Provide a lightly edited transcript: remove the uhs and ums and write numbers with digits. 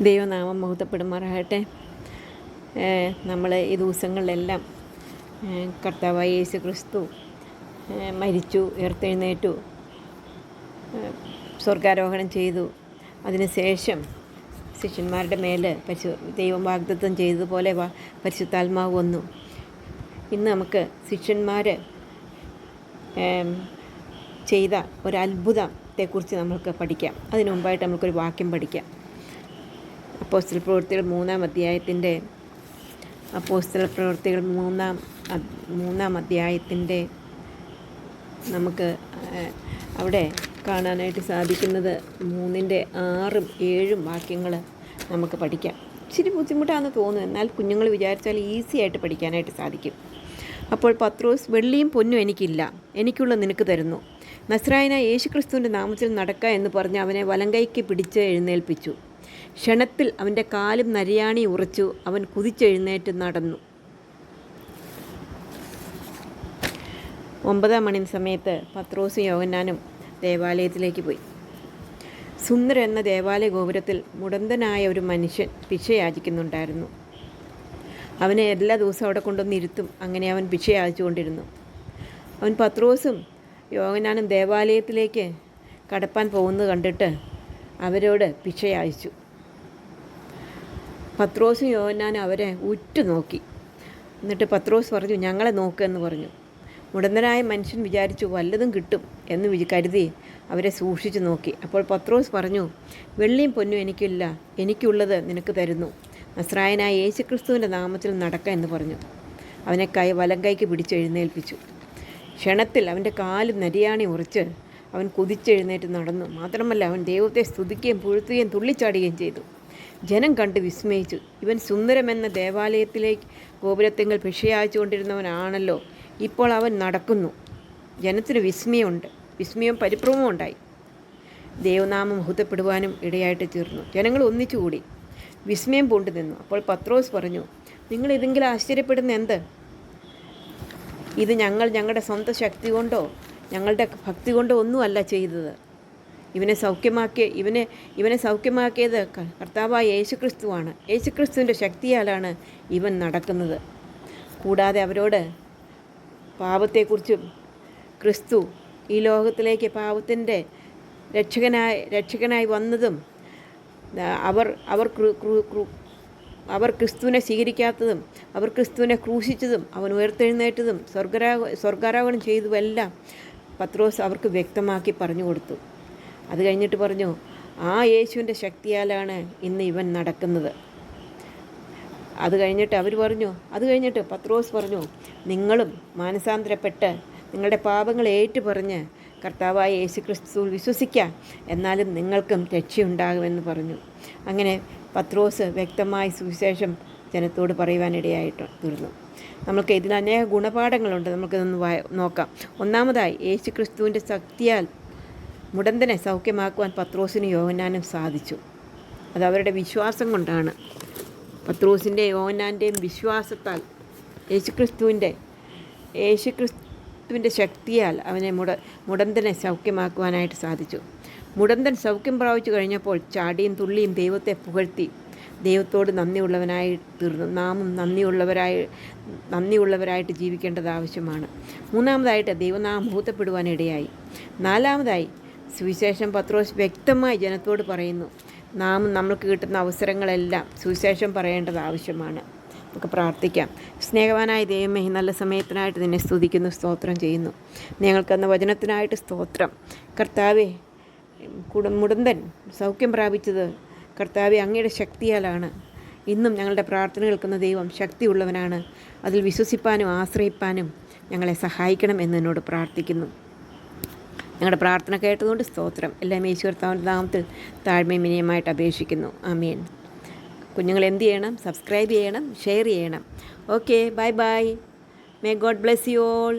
ദൈവനാമം മഹത്വപ്പെടുമാറാകട്ടെ. നമ്മൾ ഈ ദിവസങ്ങളിലെല്ലാം കർത്താവായ യേശു ക്രിസ്തു മരിച്ചു, ഉയർത്തെഴുന്നേറ്റു, സ്വർഗാരോഹണം ചെയ്തു. അതിനുശേഷം ശിഷ്യന്മാരുടെ മേൽ ദൈവം വാഗ്ദത്തം ചെയ്തതുപോലെ പരിശുദ്ധാത്മാവ് വന്നു. ഇന്ന് നമുക്ക് ശിഷ്യന്മാർ ചെയ്ത ഒരു അത്ഭുതത്തെക്കുറിച്ച് നമുക്ക് പഠിക്കാം. അതിനു മുമ്പായിട്ട് നമുക്കൊരു വാക്യം പഠിക്കാം. അപ്പോസ്തല പ്രവൃത്തികൾ മൂന്നാം അധ്യായത്തിൻ്റെ നമുക്ക് അവിടെ കാണാനായിട്ട് സാധിക്കുന്നത് 3-6-7 വാക്യങ്ങൾ നമുക്ക് പഠിക്കാം. ഇച്ചിരി ബുദ്ധിമുട്ടാണെന്ന് തോന്നുന്നു, എന്നാൽ കുഞ്ഞുങ്ങൾ വിചാരിച്ചാൽ ഈസി ആയിട്ട് പഠിക്കാനായിട്ട് സാധിക്കും. അപ്പോൾ പത്രോസ്, വെള്ളിയും പൊന്നും എനിക്കില്ല, എനിക്കുള്ള നിനക്ക് തരുന്നു. നസ്രായനായ യേശുക്രിസ്തുവിൻ്റെ നാമത്തിൽ നടക്കുക എന്ന് പറഞ്ഞ് അവനെ വലങ്കൈക്ക് പിടിച്ച് എഴുന്നേൽപ്പിച്ചു. ക്ഷണത്തിൽ അവൻ്റെ കാലും നരിയാണി ഉറച്ചു. അവൻ കുതിച്ചെഴുന്നേറ്റ് നടന്നു. 9 മണി സമയത്ത് പത്രോസും യോഹന്നാനും ദേവാലയത്തിലേക്ക് പോയി. സുന്ദർ എന്ന ദേവാലയ ഗോപുരത്തിൽ മുടന്തനായ ഒരു മനുഷ്യൻ ഭിക്ഷ യാചിക്കുന്നുണ്ടായിരുന്നു. അവനെ എല്ലാ ദിവസവും അവിടെ കൊണ്ടുവന്ന് ഇരുത്തും. അങ്ങനെ അവൻ ഭിക്ഷ യാചിച്ചുകൊണ്ടിരുന്നു. അവൻ പത്രോസും യോഹന്നാനും ദേവാലയത്തിലേക്ക് കടപ്പാൻ പോകുന്നത് കണ്ടിട്ട് അവരോട് ഭിക്ഷ യാചിച്ചു. പത്രോസും യോഹന്നാനും അവരെ ഉറ്റുനോക്കി. എന്നിട്ട് പത്രോസ് പറഞ്ഞു, ഞങ്ങളെ നോക്കുമെന്ന് പറഞ്ഞു. മുടന്തനായ മനുഷ്യൻ വിചാരിച്ചു വല്ലതും കിട്ടും എന്ന് കരുതി അവരെ സൂക്ഷിച്ചു നോക്കി. അപ്പോൾ പത്രോസ് പറഞ്ഞു, വെള്ളിയും പൊന്നും എനിക്കില്ല, എനിക്കുള്ളത് നിനക്ക് തരുന്നു. നസ്രായനായ യേശുക്രിസ്തുവിൻ്റെ നാമത്തിൽ നടക്ക എന്ന് പറഞ്ഞു. അവനെ വലങ്കൈക്ക് പിടിച്ചെഴുന്നേൽപ്പിച്ചു. ക്ഷണത്തിൽ അവൻ്റെ കാല് നരിയാണി ഉറച്ച് അവൻ കുതിച്ചെഴുന്നേറ്റ് നടന്നു. മാത്രമല്ല, അവൻ ദൈവത്തെ സ്തുതിക്കുകയും പുഴുത്തുകയും തുള്ളിച്ചാടുകയും ചെയ്തു. ജനം കണ്ട് വിസ്മയിച്ചു. ഇവൻ സുന്ദരമെന്ന ദേവാലയത്തിലേക്ക് ഗോപുരത്തെങ്കിൽ ഭിക്ഷയാച്ചു കൊണ്ടിരുന്നവനാണല്ലോ, ഇപ്പോൾ അവൻ നടക്കുന്നു. ജനത്തിന് വിസ്മയവും പരിഭ്രമവും ഉണ്ടായി. ദൈവനാമം മഹത്വപ്പെടുവാനും ഇടയായിട്ട് തീർന്നു. ജനങ്ങൾ ഒന്നിച്ചുകൂടി വിസ്മയം പൂണ്ടു നിന്നു. അപ്പോൾ പത്രോസ് പറഞ്ഞു, നിങ്ങൾ ഇതെങ്കിലും ആശ്ചര്യപ്പെടുന്ന എന്ത്? ഇത് ഞങ്ങളുടെ സ്വന്തം ശക്തി കൊണ്ടോ ഞങ്ങളുടെ ഭക്തി കൊണ്ടോ ഒന്നുമല്ല ചെയ്തത്. ഇവനെ സൗഖ്യമാക്കിയത് കർത്താവായ യേശുക്രിസ്തുവാണ്. യേശുക്രിസ്തുവിൻ്റെ ശക്തിയാലാണ് ഇവൻ നടക്കുന്നത്. കൂടാതെ അവരോട് പാപത്തെക്കുറിച്ചും ക്രിസ്തു ഈ ലോകത്തിലേക്ക് പാപത്തിൻ്റെ രക്ഷകനായി വന്നതും അവർ ക്രിസ്തുവിനെ സ്വീകരിക്കാത്തതും അവർ ക്രിസ്തുവിനെ ക്രൂശിച്ചതും അവൻ ഉയർത്തെഴുന്നേറ്റതും സ്വർഗാരോഹണം ചെയ്തതുമെല്ലാം പത്രോസ് അവർക്ക് വ്യക്തമാക്കി പറഞ്ഞു കൊടുത്തു. അത് കഴിഞ്ഞിട്ട് പറഞ്ഞു, ആ യേശുവിൻ്റെ ശക്തിയാലാണ് ഇന്ന് ഇവൻ നടക്കുന്നത്. അത് കഴിഞ്ഞിട്ട് പത്രോസ് പറഞ്ഞു, നിങ്ങളും മാനസാന്തരപ്പെട്ട് നിങ്ങളുടെ പാപങ്ങൾ ഏറ്റുപറഞ്ഞ് കർത്താവായ യേശുക്രിസ്തു വിശ്വസിക്കുക, എന്നാലും നിങ്ങൾക്കും രക്ഷയുണ്ടാകുമെന്ന് പറഞ്ഞു. അങ്ങനെ പത്രോസ് വ്യക്തമായി സുവിശേഷം ജനത്തോട് പറയുവാനിടയായിട്ട് തീർന്നു. നമുക്ക് ഇതിൽ അനേക ഗുണപാഠങ്ങളുണ്ട്. നമുക്കിതൊന്ന് നോക്കാം. ഒന്നാമതായി, യേശുക്രിസ്തുവിൻ്റെ ശക്തിയാൽ മുടന്തനെ സൗഖ്യമാക്കുവാൻ പത്രോസിനും യോഹന്നാനും സാധിച്ചു. അത് അവരുടെ വിശ്വാസം കൊണ്ടാണ്. പത്രോസിൻ്റെ യോഹന്നാൻ്റെയും വിശ്വാസത്താൽ യേശുക്രിസ്തുവിൻ്റെ ശക്തിയാൽ അവനെ മുടന്തനെ സൗഖ്യമാക്കുവാനായിട്ട് സാധിച്ചു. മുടന്തൻ സൗഖ്യം പ്രാപിച്ചു കഴിഞ്ഞപ്പോൾ ചാടിയും തുള്ളിയും ദൈവത്തെ പുകഴ്ത്തി ദൈവത്തോട് നന്ദിയുള്ളവനായി തീർന്നു. നാമും നന്ദിയുള്ളവരായിട്ട് ജീവിക്കേണ്ടത് ആവശ്യമാണ്. മൂന്നാമതായിട്ട്, ദൈവനാമം മഹത്വപ്പെടുവാനിടയായി. നാലാമതായി, സുവിശേഷം പത്രോസ് വ്യക്തമായി ജനത്തോട് പറയുന്നു. നമ്മൾക്ക് കിട്ടുന്ന അവസരങ്ങളെല്ലാം സുവിശേഷം പറയേണ്ടത് ആവശ്യമാണ്. നമുക്ക് പ്രാർത്ഥിക്കാം. സ്നേഹവാനായ ദൈവമേ, നല്ല സമയത്തിനായിട്ട് നിന്നെ സ്തുതിക്കുന്നു, സ്തോത്രം ചെയ്യുന്നു. ഞങ്ങൾക്കെന്ന വചനത്തിനായിട്ട് സ്തോത്രം. കർത്താവേ, മുടന്തൻ സൗഖ്യം പ്രാപിച്ചത് കർത്താവെ അങ്ങയുടെ ശക്തിയാലാണ്. ഇന്നും ഞങ്ങളുടെ പ്രാർത്ഥന കേൾക്കുന്ന ദൈവം ശക്തിയുള്ളവനാണ്. അതിൽ വിശ്വസിപ്പാനും ആശ്രയിപ്പാനും ഞങ്ങളെ സഹായിക്കണം എന്ന് എന്നോട് പ്രാർത്ഥിക്കുന്നു. ഞങ്ങളുടെ പ്രാർത്ഥന കേട്ടതുകൊണ്ട് സ്തോത്രം. എല്ലാം യേശു കർത്താവിൻ്റെ നാമത്തിൽ താഴ്മയും വിനയമായിട്ട് അപേക്ഷിക്കുന്നു. ആമേൻ. കുഞ്ഞുങ്ങൾ എന്ത് ചെയ്യണം? സബ്സ്ക്രൈബ് ചെയ്യണം, ഷെയർ ചെയ്യണം. Okay, bye. May God bless you all.